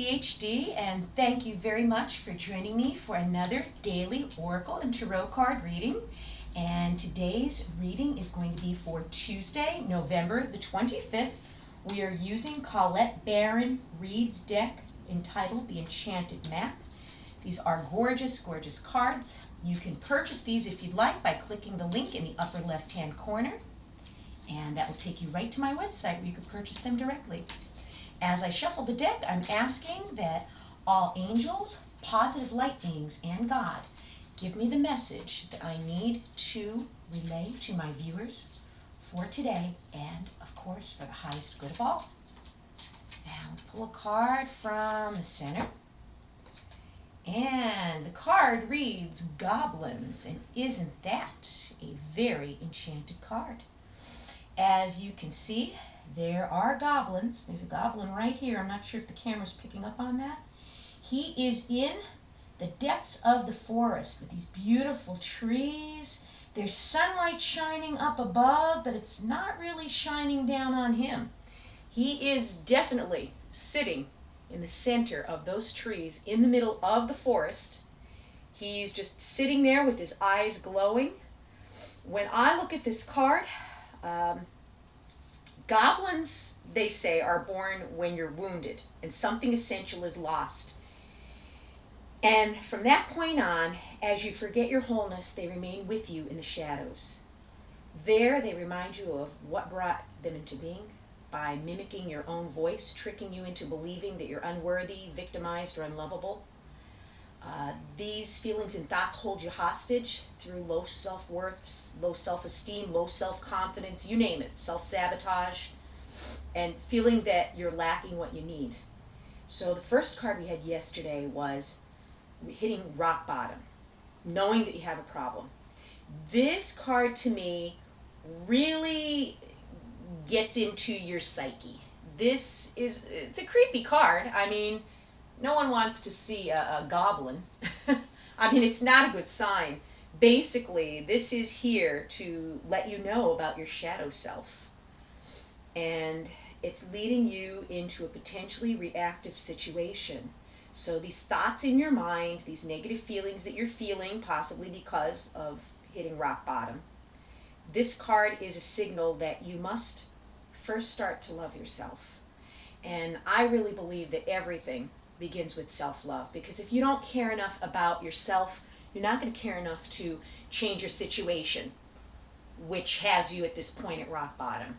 CHD, and thank you very much for joining me for another daily Oracle and Tarot card reading. And today's reading is going to be for Tuesday, November the 25th. We are using Colette Baron Reid's deck entitled The Enchanted Map. These are gorgeous, gorgeous cards. You can purchase these if you'd like by clicking the link in the upper left-hand corner, and that will take you right to my website where you can purchase them directly. As I shuffle the deck, I'm asking that all angels, positive light beings, and God give me the message that I need to relay to my viewers for today and, of course, for the highest good of all. Now, pull a card from the center. And the card reads Goblins, and isn't that a very enchanted card? As you can see, there are goblins. There's a goblin right here. I'm not sure if the camera's picking up on that. He is in the depths of the forest with these beautiful trees. There's sunlight shining up above, but it's not really shining down on him. He is definitely sitting in the center of those trees in the middle of the forest. He's just sitting there with his eyes glowing. When I look at this card, goblins, they say, are born when you're wounded and something essential is lost. And from that point on, as you forget your wholeness, they remain with you in the shadows. There, they remind you of what brought them into being by mimicking your own voice, tricking you into believing that you're unworthy, victimized, or unlovable. These feelings and thoughts hold you hostage through low self-worth, low self-esteem, low self-confidence, you name it, self-sabotage, and feeling that you're lacking what you need. So the first card we had yesterday was hitting rock bottom, knowing that you have a problem. This card to me really gets into your psyche. It's a creepy card. I mean, no one wants to see a goblin. I mean, it's not a good sign. Basically, this is here to let you know about your shadow self. And it's leading you into a potentially reactive situation. So these thoughts in your mind, these negative feelings that you're feeling, possibly because of hitting rock bottom, this card is a signal that you must first start to love yourself. And I really believe that everything begins with self-love, because if you don't care enough about yourself, you're not going to care enough to change your situation, which has you at this point at rock bottom.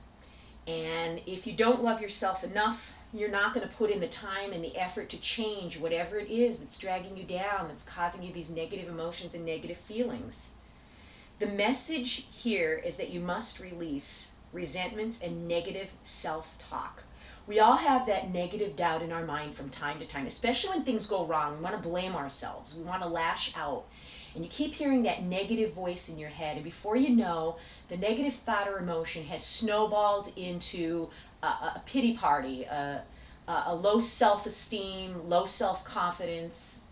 And if you don't love yourself enough, you're not going to put in the time and the effort to change whatever it is that's dragging you down, that's causing you these negative emotions and negative feelings. The message here is that you must release resentments and negative self-talk. We all have that negative doubt in our mind from time to time, especially when things go wrong. We want to blame ourselves. We want to lash out. And you keep hearing that negative voice in your head, and before you know, the negative thought or emotion has snowballed into a pity party, a low self-esteem, low self-confidence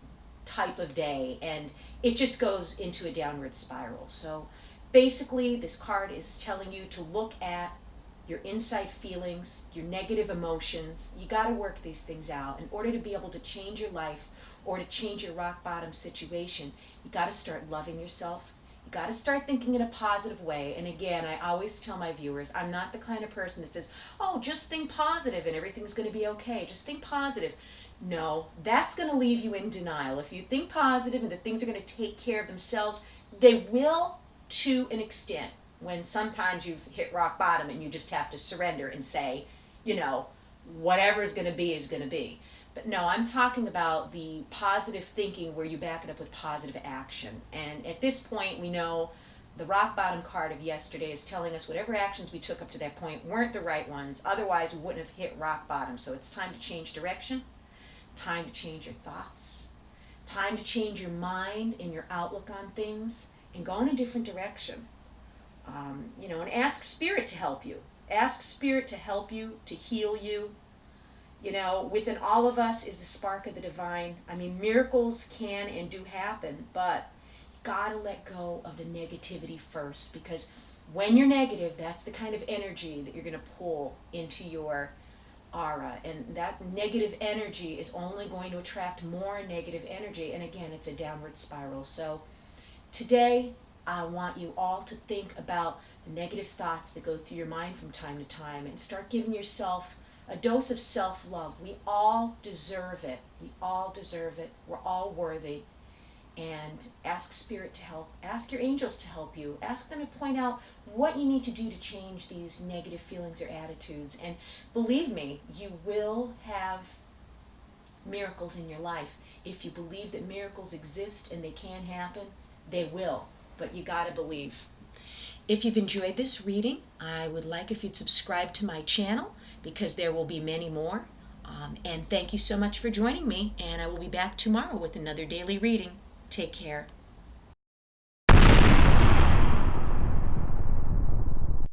type of day, and it just goes into a downward spiral. So basically, this card is telling you to look at your inside feelings, your negative emotions. You got to work these things out. In order to be able to change your life or to change your rock bottom situation, you got to start loving yourself. You got to start thinking in a positive way. And again, I always tell my viewers, I'm not the kind of person that says, oh, just think positive and everything's going to be okay. Just think positive. No, that's going to leave you in denial. If you think positive and that things are going to take care of themselves, they will to an extent. When sometimes you've hit rock bottom and you just have to surrender and say, you know, whatever's going to be is going to be. But no, I'm talking about the positive thinking where you back it up with positive action. And at this point, we know the rock bottom card of yesterday is telling us whatever actions we took up to that point weren't the right ones. Otherwise, we wouldn't have hit rock bottom. So it's time to change direction, time to change your thoughts, time to change your mind and your outlook on things, and go in a different direction. You know, and ask Spirit to help you. Ask Spirit to help you, to heal you. You know, within all of us is the spark of the divine. I mean, miracles can and do happen, but you gotta let go of the negativity first, because when you're negative, that's the kind of energy that you're gonna pull into your aura, and that negative energy is only going to attract more negative energy, and again, it's a downward spiral. So today I want you all to think about the negative thoughts that go through your mind from time to time and start giving yourself a dose of self-love. We all deserve it. We all deserve it. We're all worthy. And ask Spirit to help. Ask your angels to help you. Ask them to point out what you need to do to change these negative feelings or attitudes. And believe me, you will have miracles in your life. If you believe that miracles exist and they can happen, they will. But you gotta believe. If you've enjoyed this reading, I would like if you'd subscribe to my channel, because there will be many more. And thank you so much for joining me, and I will be back tomorrow with another daily reading. Take care.